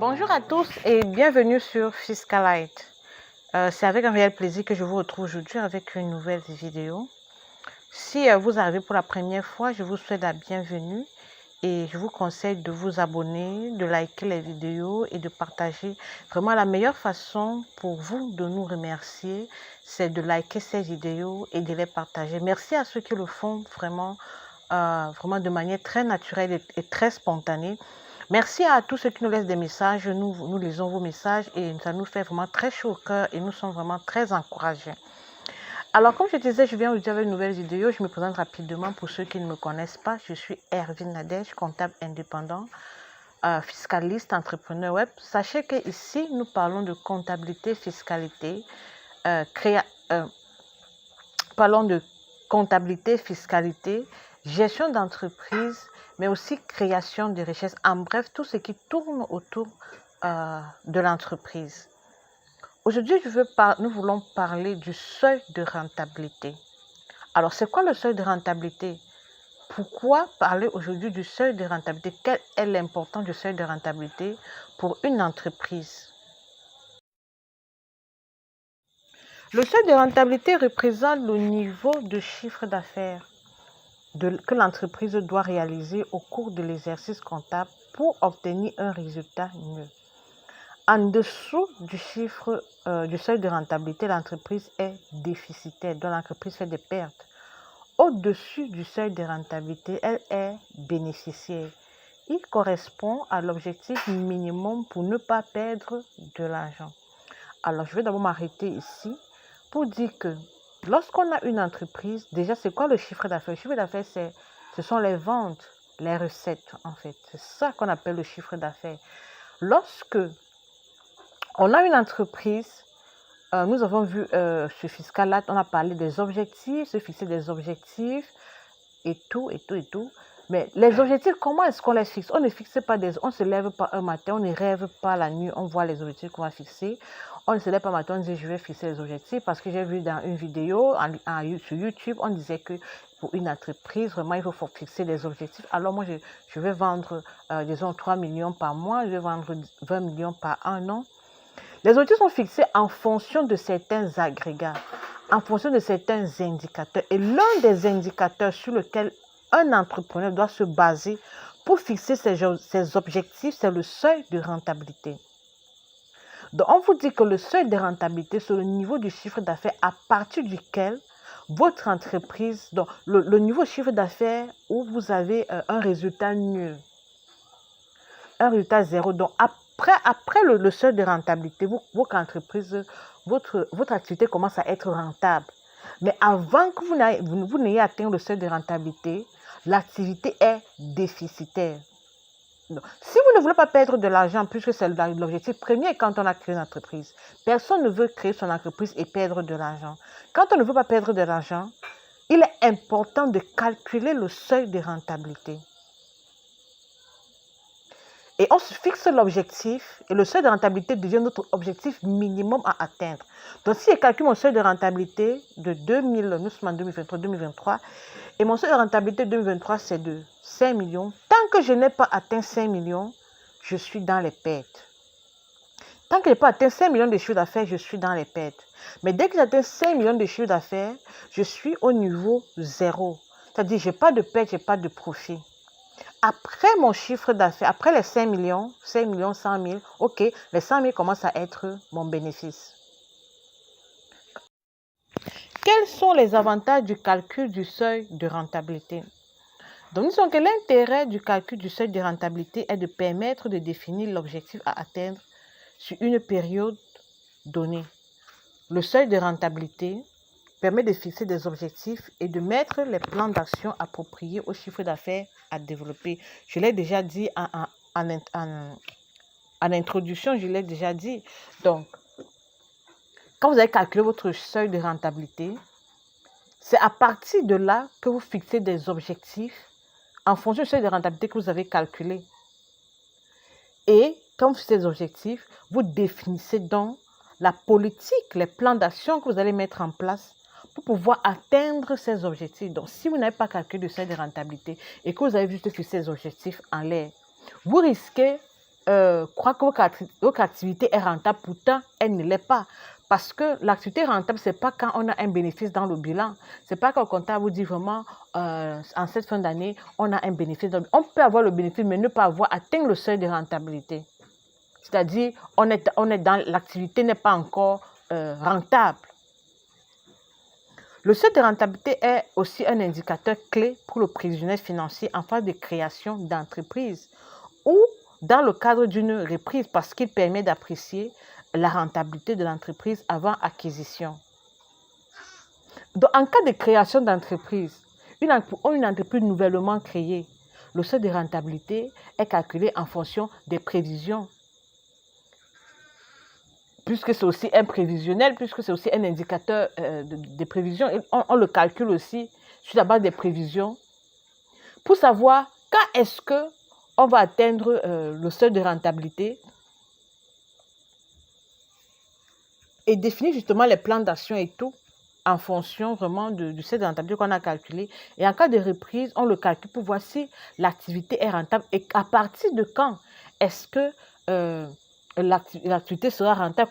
Bonjour à tous et bienvenue sur Fiscalite. C'est avec un réel plaisir que je vous retrouve aujourd'hui avec une nouvelle vidéo. Si vous arrivez pour la première fois, je vous souhaite la bienvenue et je vous conseille de vous abonner, de liker les vidéos et de partager. Vraiment, la meilleure façon pour vous de nous remercier, c'est de liker ces vidéos et de les partager. Merci à ceux qui le font vraiment de manière très naturelle et très spontanée. Merci à tous ceux qui nous laissent des messages. Nous lisons vos messages et ça nous fait vraiment très chaud au cœur et nous sommes vraiment très encouragés. Alors, comme je disais, je viens aujourd'hui avec une nouvelle vidéo. Je me présente rapidement pour ceux qui ne me connaissent pas. Je suis Ervine Nadège, comptable indépendant, fiscaliste, entrepreneur web. Sachez qu'ici, nous parlons de comptabilité, fiscalité, gestion d'entreprise, mais aussi création de richesse. En bref, tout ce qui tourne autour de l'entreprise. Aujourd'hui, nous voulons parler du seuil de rentabilité. Alors, c'est quoi le seuil de rentabilité? Pourquoi parler aujourd'hui du seuil de rentabilité? Quelle est l'importance du seuil de rentabilité pour une entreprise? Le seuil de rentabilité représente le niveau de chiffre d'affaires que l'entreprise doit réaliser au cours de l'exercice comptable pour obtenir un résultat mieux. En dessous du seuil de rentabilité, l'entreprise est déficitaire, donc l'entreprise fait des pertes. Au-dessus du seuil de rentabilité, elle est bénéficiaire. Il correspond à l'objectif minimum pour ne pas perdre de l'argent. Alors, je vais d'abord m'arrêter ici pour dire que lorsqu'on a une entreprise, déjà, c'est quoi le chiffre d'affaires? Le chiffre d'affaires, ce sont les ventes, les recettes, en fait. C'est ça qu'on appelle le chiffre d'affaires. Lorsque on a une entreprise, nous avons vu sur Fiscalite, on a parlé des objectifs, se fixer des objectifs et tout. Mais les objectifs, comment est-ce qu'on les fixe? On ne fixe pas on ne se lève pas un matin, on ne rêve pas la nuit, on voit les objectifs qu'on va fixer. On ne se lève pas un matin, on dit je vais fixer les objectifs parce que j'ai vu dans une vidéo sur YouTube, on disait que pour une entreprise, vraiment, il faut fixer des objectifs. Alors moi, je vais vendre, disons, 3 millions par mois, je vais vendre 20 millions par an. Les objectifs sont fixés en fonction de certains agrégats, en fonction de certains indicateurs. Et l'un des indicateurs sur lequel un entrepreneur doit se baser pour fixer ses objectifs, c'est le seuil de rentabilité. Donc, on vous dit que le seuil de rentabilité, c'est le niveau du chiffre d'affaires à partir duquel votre entreprise, donc le niveau de chiffre d'affaires où vous avez un résultat nul, un résultat zéro. Donc, après le seuil de rentabilité, votre entreprise, votre activité commence à être rentable. Mais avant que vous n'ayez atteint le seuil de rentabilité, l'activité est déficitaire. Donc, si vous ne voulez pas perdre de l'argent, puisque c'est l'objectif premier quand on a créé une entreprise, personne ne veut créer son entreprise et perdre de l'argent. Quand on ne veut pas perdre de l'argent, il est important de calculer le seuil de rentabilité. Et on se fixe l'objectif et le seuil de rentabilité devient notre objectif minimum à atteindre. Donc, si je calcule mon seuil de rentabilité de 2000, nous sommes en 2023, et mon seuil de rentabilité 2023, c'est de 5 millions. Tant que je n'ai pas atteint 5 millions, je suis dans les pertes. Tant que je n'ai pas atteint 5 millions de chiffre d'affaires, je suis dans les pertes. Mais dès que j'atteins 5 millions de chiffre d'affaires, je suis au niveau zéro. C'est-à-dire, je n'ai pas de perte, je n'ai pas de profit. Après mon chiffre d'affaires, après les 5 millions, 100 000, ok, les 100 000 commencent à être mon bénéfice. Quels sont les avantages du calcul du seuil de rentabilité? Donc, nous disons que l'intérêt du calcul du seuil de rentabilité est de permettre de définir l'objectif à atteindre sur une période donnée. Le seuil de rentabilité permet de fixer des objectifs et de mettre les plans d'action appropriés au chiffre d'affaires à développer. Je l'ai déjà dit en introduction, je l'ai déjà dit. Donc, quand vous avez calculé votre seuil de rentabilité, c'est à partir de là que vous fixez des objectifs en fonction du seuil de rentabilité que vous avez calculé. Et quand vous fixez des objectifs, vous définissez donc la politique, les plans d'action que vous allez mettre en place pour pouvoir atteindre ces objectifs. Donc, si vous n'avez pas calculé le seuil de rentabilité et que vous avez juste fixé ces objectifs en l'air, vous risquez croient que votre activité est rentable, pourtant elle ne l'est pas. Parce que l'activité rentable, ce n'est pas quand on a un bénéfice dans le bilan. Ce n'est pas quand le comptable vous dit vraiment, en cette fin d'année, on a un bénéfice. On peut avoir le bénéfice, mais ne pas avoir atteint le seuil de rentabilité. C'est-à-dire, on est dans l'activité n'est pas encore rentable. Le seuil de rentabilité est aussi un indicateur clé pour le prévisionnel financier en phase de création d'entreprise ou dans le cadre d'une reprise parce qu'il permet d'apprécier la rentabilité de l'entreprise avant acquisition. Donc, en cas de création d'entreprise, une entreprise nouvellement créée, le seuil de rentabilité est calculé en fonction des prévisions. Puisque c'est aussi un prévisionnel, puisque c'est aussi un indicateur de prévision, on le calcule aussi sur la base des prévisions pour savoir quand est-ce qu'on va atteindre le seuil de rentabilité et définir justement les plans d'action et tout en fonction vraiment du seuil de rentabilité qu'on a calculé. Et en cas de reprise, on le calcule pour voir si l'activité est rentable et à partir de quand est-ce que l'activité sera rentable,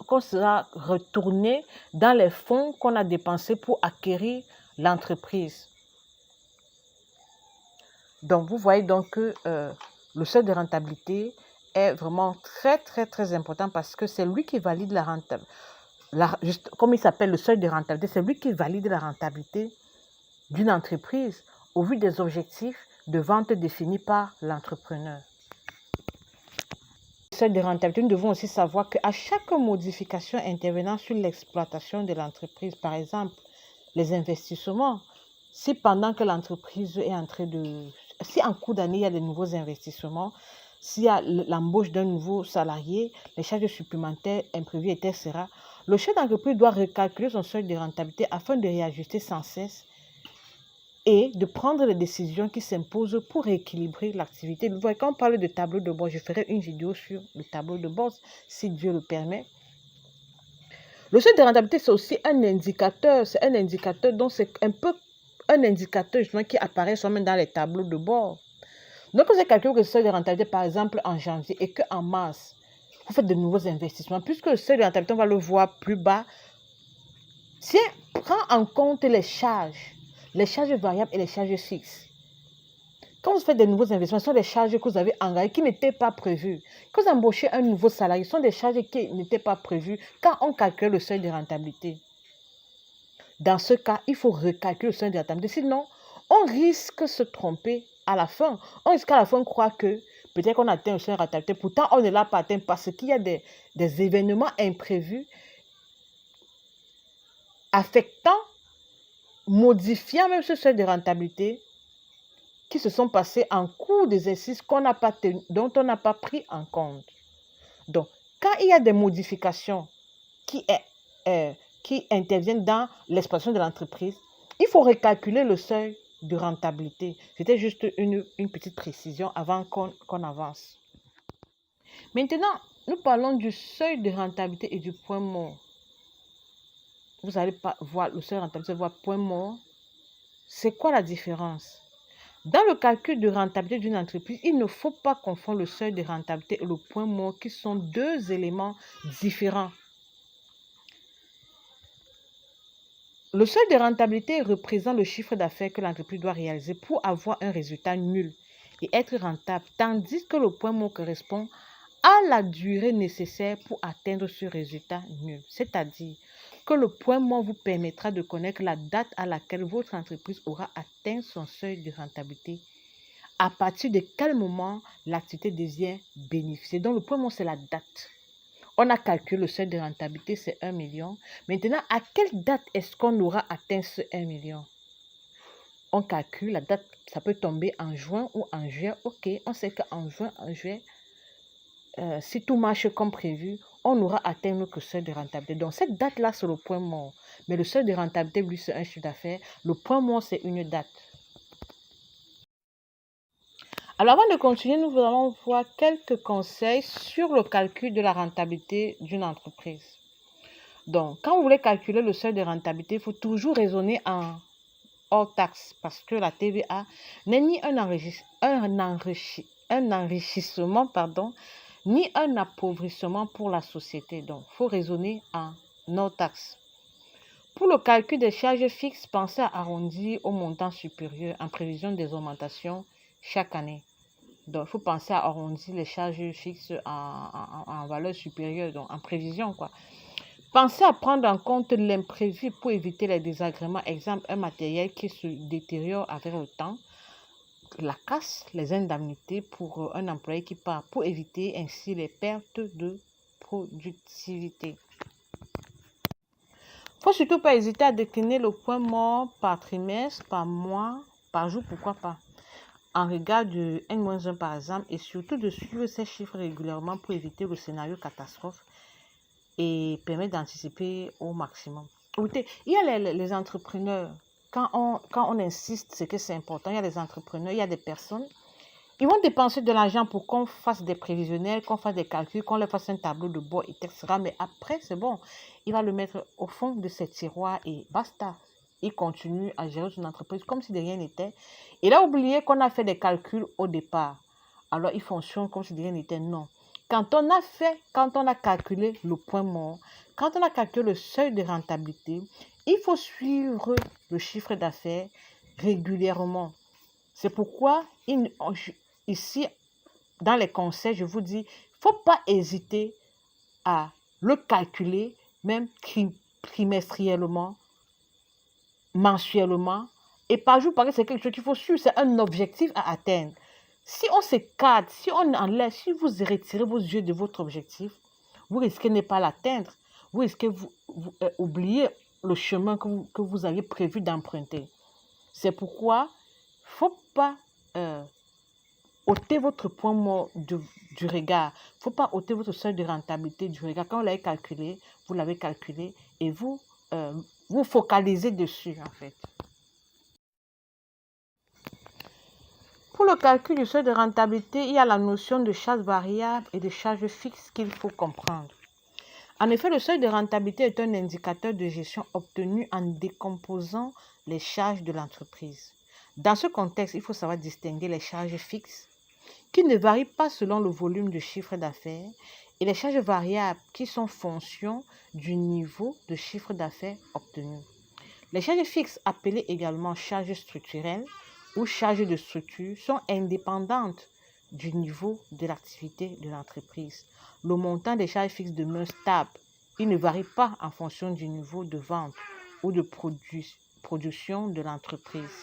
qu'on sera retourné dans les fonds qu'on a dépensés pour acquérir l'entreprise. Donc, vous voyez donc que le seuil de rentabilité est vraiment très, très, très important parce que c'est lui qui valide la rentabilité. Comme il s'appelle le seuil de rentabilité, c'est lui qui valide la rentabilité d'une entreprise au vu des objectifs de vente définis par l'entrepreneur. Le seuil de rentabilité, nous devons aussi savoir qu'à chaque modification intervenant sur l'exploitation de l'entreprise, par exemple, les investissements, si pendant que l'entreprise est en train de... Si en cours d'année, il y a de nouveaux investissements, s'il y a l'embauche d'un nouveau salarié, les charges supplémentaires imprévues, etc., le chef d'entreprise doit recalculer son seuil de rentabilité afin de réajuster sans cesse et de prendre les décisions qui s'imposent pour rééquilibrer l'activité. Vous voyez, quand on parle de tableau de bord, je ferai une vidéo sur le tableau de bord, si Dieu le permet. Le seuil de rentabilité, c'est aussi un indicateur. C'est un indicateur, donc c'est un peu un indicateur justement qui apparaît seulement dans les tableaux de bord. Donc, vous avez calculé le seuil de rentabilité, par exemple, en janvier et qu'en mars, vous faites de nouveaux investissements. Puisque le seuil de rentabilité, on va le voir plus bas, prend en compte les charges variables et les charges fixes. Quand vous faites de nouveaux investissements, ce sont des charges que vous avez engagées qui n'étaient pas prévues. Quand vous embauchez un nouveau salarié, ce sont des charges qui n'étaient pas prévues quand on calcule le seuil de rentabilité. Dans ce cas, il faut recalculer le seuil de rentabilité. Sinon, on risque de se tromper à la fin. On risque à la fin de croire que peut-être qu'on a atteint le seuil de rentabilité. Pourtant, on ne l'a pas atteint parce qu'il y a des événements imprévus affectant, modifiant même ce seuil de rentabilité qui se sont passés en cours d'exercice dont on n'a pas pris en compte. Donc, quand il y a des modifications qui interviennent dans l'exploitation de l'entreprise, il faut recalculer le seuil de rentabilité. C'était juste une petite précision avant qu'on avance. Maintenant, nous parlons du seuil de rentabilité et du point mort. Vous allez voir le seuil de rentabilité, voir point mort. C'est quoi la différence? Dans le calcul de rentabilité d'une entreprise, il ne faut pas confondre le seuil de rentabilité et le point mort qui sont deux éléments différents. Le seuil de rentabilité représente le chiffre d'affaires que l'entreprise doit réaliser pour avoir un résultat nul et être rentable, tandis que le point mort correspond à la durée nécessaire pour atteindre ce résultat nul. C'est-à-dire que le point mort vous permettra de connaître la date à laquelle votre entreprise aura atteint son seuil de rentabilité, à partir de quel moment l'activité devient bénéficiaire. Donc le point mort, c'est la date. On a calculé le seuil de rentabilité, c'est 1 million. Maintenant, à quelle date est-ce qu'on aura atteint ce 1 million? On calcule la date, ça peut tomber en juin ou en juillet. Ok, on sait qu'en juin, en juillet, si tout marche comme prévu, on aura atteint notre seuil de rentabilité. Donc, cette date-là, c'est le point mort. Mais le seuil de rentabilité, lui, c'est un chiffre d'affaires. Le point mort, c'est une date. Alors, avant de continuer, nous allons voir quelques conseils sur le calcul de la rentabilité d'une entreprise. Donc, quand vous voulez calculer le seuil de rentabilité, il faut toujours raisonner en hors taxe parce que la TVA n'est ni un enrichissement ni un appauvrissement pour la société. Donc, il faut raisonner en notre axe. Pour le calcul des charges fixes, pensez à arrondir au montant supérieur en prévision des augmentations chaque année. Donc, il faut penser à arrondir les charges fixes en valeur supérieure, donc en prévision, quoi. Pensez à prendre en compte l'imprévu pour éviter les désagréments. Exemple, un matériel qui se détériore avec le temps, la casse, les indemnités pour un employé qui part, pour éviter ainsi les pertes de productivité. Il ne faut surtout pas hésiter à décliner le point mort par trimestre, par mois, par jour, pourquoi pas, en regard de N-1 par exemple, et surtout de suivre ces chiffres régulièrement pour éviter le scénario catastrophe et permettre d'anticiper au maximum. Écoutez, il y a les entrepreneurs, quand on insiste, c'est que c'est important, il y a des entrepreneurs, il y a des personnes, ils vont dépenser de l'argent pour qu'on fasse des prévisionnels, qu'on fasse des calculs, qu'on leur fasse un tableau de bord, etc. Mais après, c'est bon, il va le mettre au fond de ses tiroirs et basta. Il continue à gérer son entreprise comme si de rien n'était. Il a oublié qu'on a fait des calculs au départ. Alors, il fonctionne comme si de rien n'était. Non. Quand on a calculé le point mort, quand on a calculé le seuil de rentabilité, il faut suivre le chiffre d'affaires régulièrement. C'est pourquoi ici, dans les conseils, je vous dis, il ne faut pas hésiter à le calculer, même trimestriellement, mensuellement, et par jour, parce que c'est quelque chose qu'il faut suivre, c'est un objectif à atteindre. Si on s'écarte, si on enlève, si vous retirez vos yeux de votre objectif, vous risquez de ne pas l'atteindre. Vous risquez oublier le chemin que vous aviez prévu d'emprunter. C'est pourquoi il ne faut pas ôter votre point mort du regard. Il ne faut pas ôter votre seuil de rentabilité du regard. Quand vous l'avez calculé et vous vous focalisez dessus, en fait. Pour le calcul du seuil de rentabilité, il y a la notion de charge variable et de charge fixe qu'il faut comprendre. En effet, le seuil de rentabilité est un indicateur de gestion obtenu en décomposant les charges de l'entreprise. Dans ce contexte, il faut savoir distinguer les charges fixes qui ne varient pas selon le volume de chiffre d'affaires et les charges variables qui sont fonction du niveau de chiffre d'affaires obtenu. Les charges fixes, appelées également charges structurelles ou charges de structure, sont indépendantes du niveau de l'activité de l'entreprise. Le montant des charges fixes demeure stable. Il ne varie pas en fonction du niveau de vente ou de production de l'entreprise.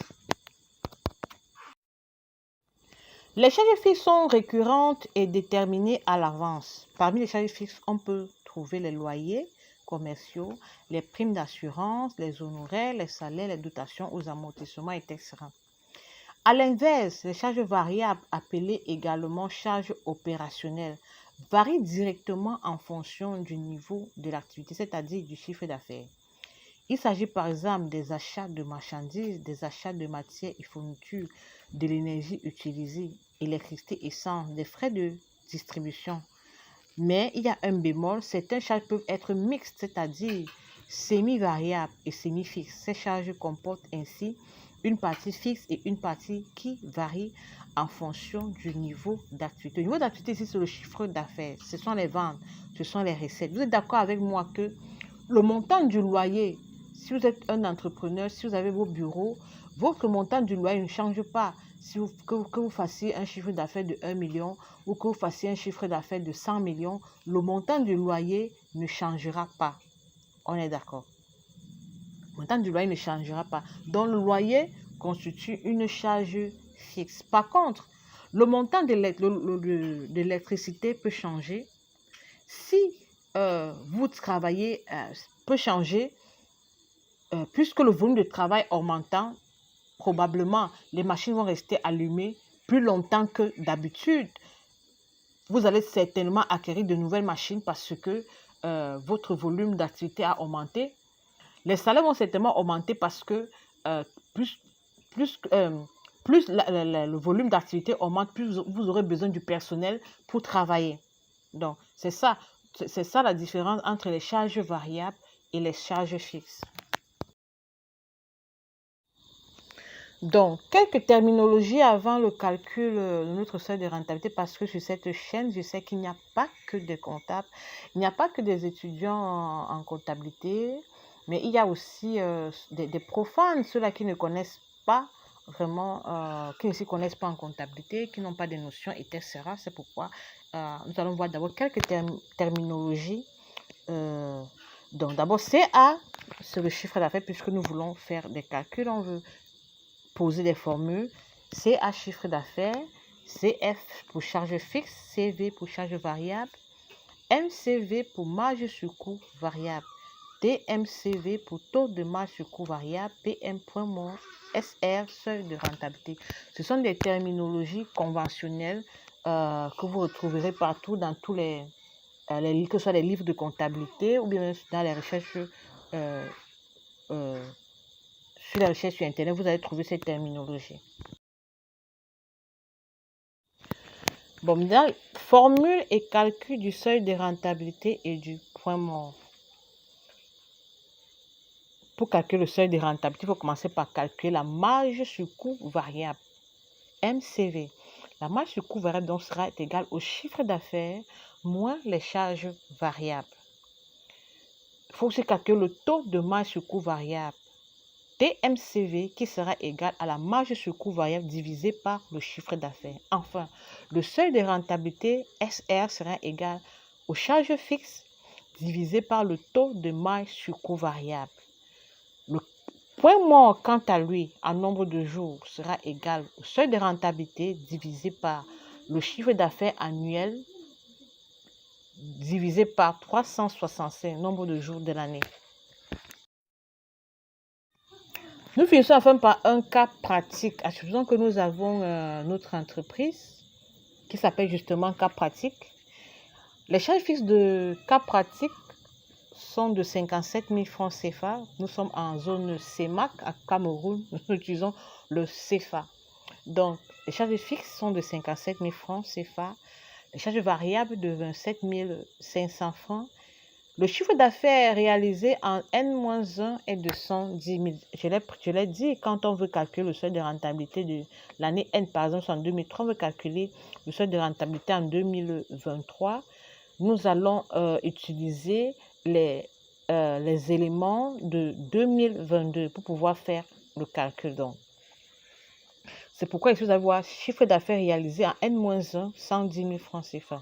Les charges fixes sont récurrentes et déterminées à l'avance. Parmi les charges fixes, on peut trouver les loyers commerciaux, les primes d'assurance, les honoraires, les salaires, les dotations aux amortissements, etc. À l'inverse, les charges variables, appelées également charges opérationnelles, varient directement en fonction du niveau de l'activité, c'est-à-dire du chiffre d'affaires. Il s'agit par exemple des achats de marchandises, des achats de matières et fournitures, de l'énergie utilisée, électricité, essence, des frais de distribution. Mais il y a un bémol, certaines charges peuvent être mixtes, c'est-à-dire semi-variables et semi-fixes. Ces charges comportent ainsi une partie fixe et une partie qui varie en fonction du niveau d'activité. Le niveau d'activité ici, c'est le chiffre d'affaires, ce sont les ventes, ce sont les recettes. Vous êtes d'accord avec moi que le montant du loyer, si vous êtes un entrepreneur, si vous avez vos bureaux, votre montant du loyer ne change pas. Que vous fassiez un chiffre d'affaires de 1 million ou que vous fassiez un chiffre d'affaires de 100 millions, le montant du loyer ne changera pas. On est d'accord. Le montant du loyer ne changera pas. Donc, le loyer constitue une charge fixe. Par contre, le montant de l'électricité peut changer. Si vous travaillez, peut changer, puisque le volume de travail augmentant, probablement les machines vont rester allumées plus longtemps que d'habitude. Vous allez certainement acquérir de nouvelles machines parce que votre volume d'activité a augmenté. Les salaires vont certainement augmenter parce que plus le volume d'activité augmente, plus vous aurez besoin du personnel pour travailler. Donc, c'est ça la différence entre les charges variables et les charges fixes. Donc, quelques terminologies avant le calcul de notre seuil de rentabilité, parce que sur cette chaîne, je sais qu'il n'y a pas que des comptables, il n'y a pas que des étudiants en comptabilité, mais il y a aussi des profanes, ceux-là qui ne connaissent pas vraiment, qui ne s'y connaissent pas en comptabilité, qui n'ont pas de notions, etc. C'est pourquoi nous allons voir d'abord quelques terminologies. Donc, d'abord, CA, c'est le chiffre d'affaires, puisque nous voulons faire des calculs, on veut poser des formules. CA chiffre d'affaires, CF pour charge fixe, CV pour charge variable, MCV pour marge sur coût variable, TMCV pour taux de marge sur coût variable, PM point mort, SR seuil de rentabilité. Ce sont des terminologies conventionnelles que vous retrouverez partout dans tous les que ce soit les livres de comptabilité ou bien dans les recherches sur les recherches sur Internet, vous allez trouver cette terminologie. Bon, maintenant, formule et calcul du seuil de rentabilité et du point mort. Pour calculer le seuil de rentabilité, il faut commencer par calculer la marge sur coût variable, MCV. La marge sur coût variable donc sera égale au chiffre d'affaires moins les charges variables. Il faut aussi calculer le taux de marge sur coût variable, TMCV, qui sera égal à la marge sur coût variable divisé par le chiffre d'affaires. Enfin, le seuil de rentabilité SR sera égal aux charges fixes divisé par le taux de marge sur coût variable. Le point mort, quant à lui, en nombre de jours, sera égal au seuil de rentabilité divisé par le chiffre d'affaires annuel divisé par 365, nombre de jours de l'année. Nous finissons enfin par un cas pratique. Supposons que nous avons notre entreprise qui s'appelle justement cas pratique. Les charges fixes de cas pratique sont de 57 000 francs CFA. Nous sommes en zone CEMAC à Cameroun. Nous utilisons le CFA. Donc, les charges fixes sont de 57 000 francs CFA. Les charges variables de 27 500 francs. Le chiffre d'affaires réalisé en N-1 est de 110 000. Je l'ai dit, quand on veut calculer le seuil de rentabilité de l'année N, par exemple, en 2003, on veut calculer le seuil de rentabilité en 2023. Nous allons utiliser les éléments de 2022 pour pouvoir faire le calcul. Donc, c'est pourquoi ici, vous allez voir chiffre d'affaires réalisé en N-1, 110 000 francs CFA.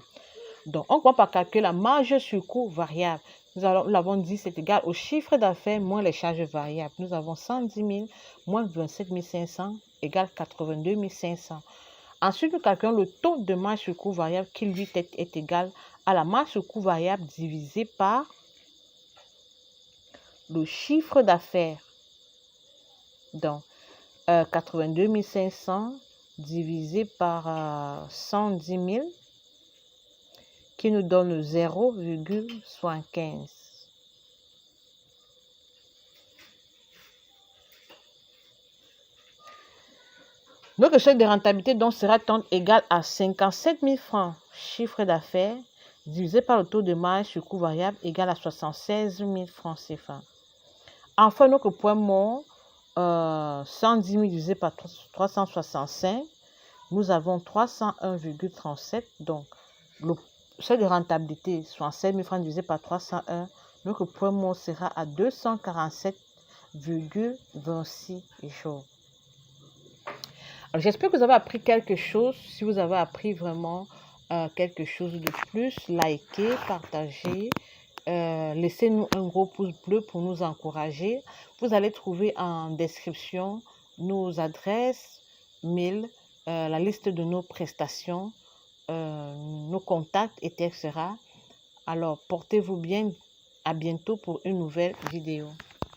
Donc, on commence par calculer la marge sur coût variable. Nous l'avons dit, c'est égal au chiffre d'affaires moins les charges variables. Nous avons 110 000 moins 27 500 égale 82 500. Ensuite, nous calculons le taux de marge sur coût variable qui, lui, est égal à la marge sur coût variable divisé par le chiffre d'affaires. Donc, 82 500 divisé par 110 000. Qui nous donne 0,75. Notre seuil de rentabilité donc sera égal à 57 000 francs chiffre d'affaires divisé par le taux de marge sur coût variable égal à 76 000 francs CFA. Enfin, notre point mort, 110 000 divisé par 365, nous avons 301,37. Donc, le seuil de rentabilité, 67 000 francs divisé par 301, notre point mort sera à 247,26 jours. Alors, j'espère que vous avez appris quelque chose. Si vous avez appris vraiment quelque chose de plus, likez, partagez. Laissez-nous un gros pouce bleu pour nous encourager. Vous allez trouver en description nos adresses, mail, la liste de nos prestations, nos contacts, etc. Alors, portez-vous bien. À bientôt pour une nouvelle vidéo.